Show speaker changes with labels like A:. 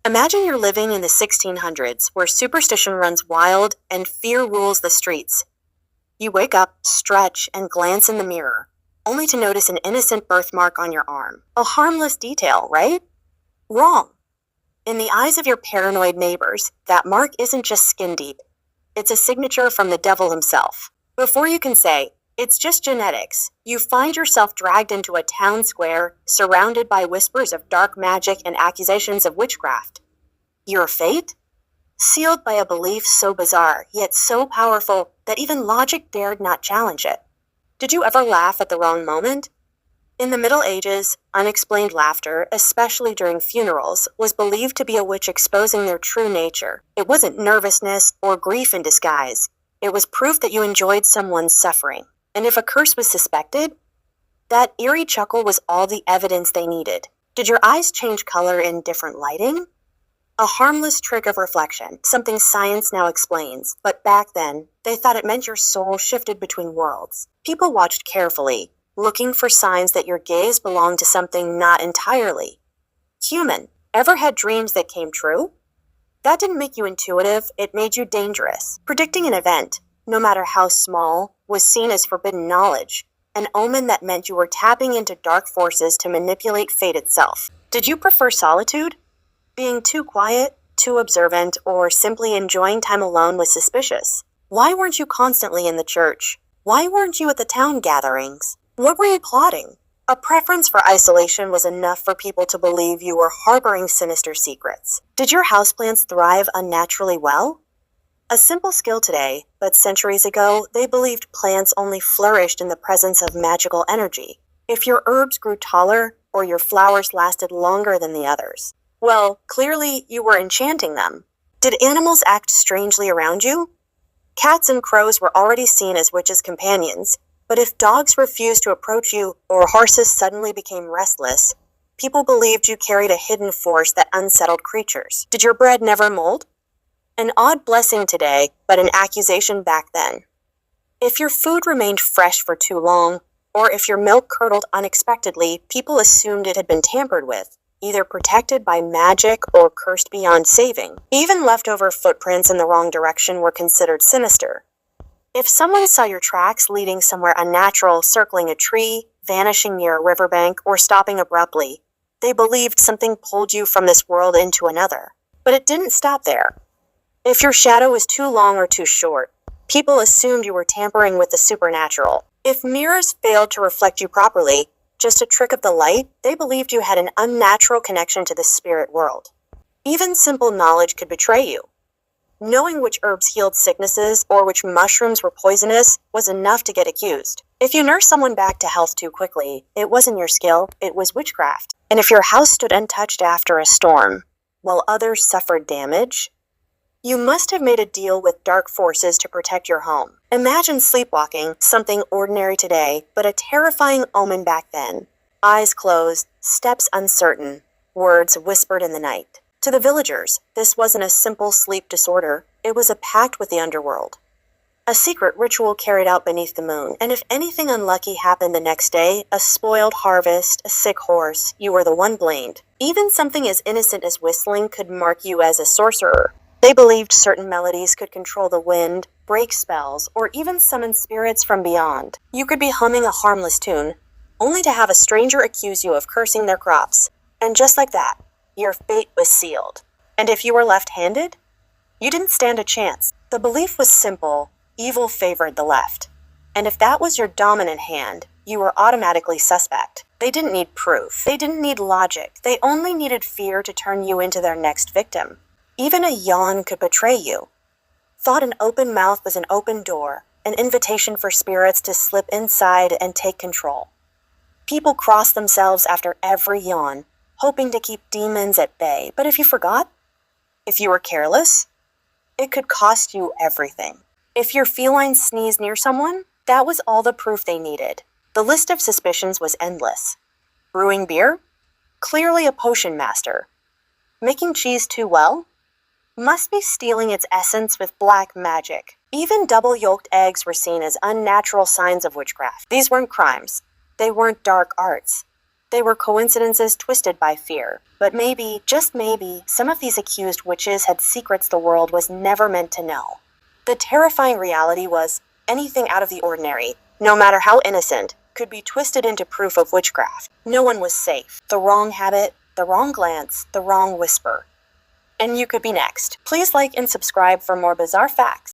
A: Imagine you're living in the 1600s, where superstition runs wild and fear rules the streets. You wake up, stretch, and glance in the mirror, only to notice an innocent birthmark on your arm. A harmless detail, right? Wrong. In the eyes of your paranoid neighbors, that mark isn't just skin deep. It's a signature from the devil himself. Before you can say, it's just genetics, you find yourself dragged into a town square, surrounded by whispers of dark magic and accusations of witchcraft. Your fate? Sealed by a belief so bizarre, yet so powerful, that even logic dared not challenge it. Did you ever laugh at the wrong moment? In the Middle Ages, unexplained laughter, especially during funerals, was believed to be a witch exposing their true nature. It wasn't nervousness or grief in disguise. It was proof that you enjoyed someone's suffering. And if a curse was suspected, that eerie chuckle was all the evidence they needed. Did your eyes change color in different lighting? A harmless trick of reflection, something science now explains, but back then, they thought it meant your soul shifted between worlds. People watched carefully, looking for signs that your gaze belonged to something not entirely human. Ever had dreams that came true? That didn't make you intuitive, it made you dangerous. Predicting an event, no matter how small, was seen as forbidden knowledge, an omen that meant you were tapping into dark forces to manipulate fate itself. Did you prefer solitude? Being too quiet, too observant, or simply enjoying time alone was suspicious. Why weren't you constantly in the church? Why weren't you at the town gatherings? What were you plotting? A preference for isolation was enough for people to believe you were harboring sinister secrets. Did your houseplants thrive unnaturally well? A simple skill today, but centuries ago, they believed plants only flourished in the presence of magical energy. If your herbs grew taller, or your flowers lasted longer than the others, well, clearly you were enchanting them. Did animals act strangely around you? Cats and crows were already seen as witches' companions, but if dogs refused to approach you or horses suddenly became restless, people believed you carried a hidden force that unsettled creatures. Did your bread never mold? An odd blessing today, but an accusation back then. If your food remained fresh for too long, or if your milk curdled unexpectedly, people assumed it had been tampered with, either protected by magic or cursed beyond saving. Even leftover footprints in the wrong direction were considered sinister. If someone saw your tracks leading somewhere unnatural, circling a tree, vanishing near a riverbank, or stopping abruptly, they believed something pulled you from this world into another. But it didn't stop there. If your shadow was too long or too short, people assumed you were tampering with the supernatural. If mirrors failed to reflect you properly, just a trick of the light, they believed you had an unnatural connection to the spirit world. Even simple knowledge could betray you. Knowing which herbs healed sicknesses or which mushrooms were poisonous was enough to get accused. If you nursed someone back to health too quickly, it wasn't your skill, it was witchcraft. And if your house stood untouched after a storm, while others suffered damage, you must have made a deal with dark forces to protect your home. Imagine sleepwalking, something ordinary today, but a terrifying omen back then. Eyes closed, steps uncertain, words whispered in the night. To the villagers, this wasn't a simple sleep disorder, it was a pact with the underworld. A secret ritual carried out beneath the moon, and if anything unlucky happened the next day, a spoiled harvest, a sick horse, you were the one blamed. Even something as innocent as whistling could mark you as a sorcerer. They believed certain melodies could control the wind, break spells, or even summon spirits from beyond. You could be humming a harmless tune, only to have a stranger accuse you of cursing their crops. And just like that, your fate was sealed. And if you were left-handed, you didn't stand a chance. The belief was simple, evil favored the left. And if that was your dominant hand, you were automatically suspect. They didn't need proof. They didn't need logic. They only needed fear to turn you into their next victim. Even a yawn could betray you. Thought an open mouth was an open door, an invitation for spirits to slip inside and take control. People crossed themselves after every yawn, hoping to keep demons at bay. But if you forgot, if you were careless, it could cost you everything. If your feline sneezed near someone, that was all the proof they needed. The list of suspicions was endless. Brewing beer? Clearly a potion master. Making cheese too well? Must be stealing its essence with black magic. Even double-yolked eggs were seen as unnatural signs of witchcraft. These weren't crimes. They weren't dark arts. They were coincidences twisted by fear. But maybe, just maybe, some of these accused witches had secrets the world was never meant to know. The terrifying reality was, anything out of the ordinary, no matter how innocent, could be twisted into proof of witchcraft. No one was safe. The wrong habit, the wrong glance, the wrong whisper. And you could be next. Please like and subscribe for more bizarre facts.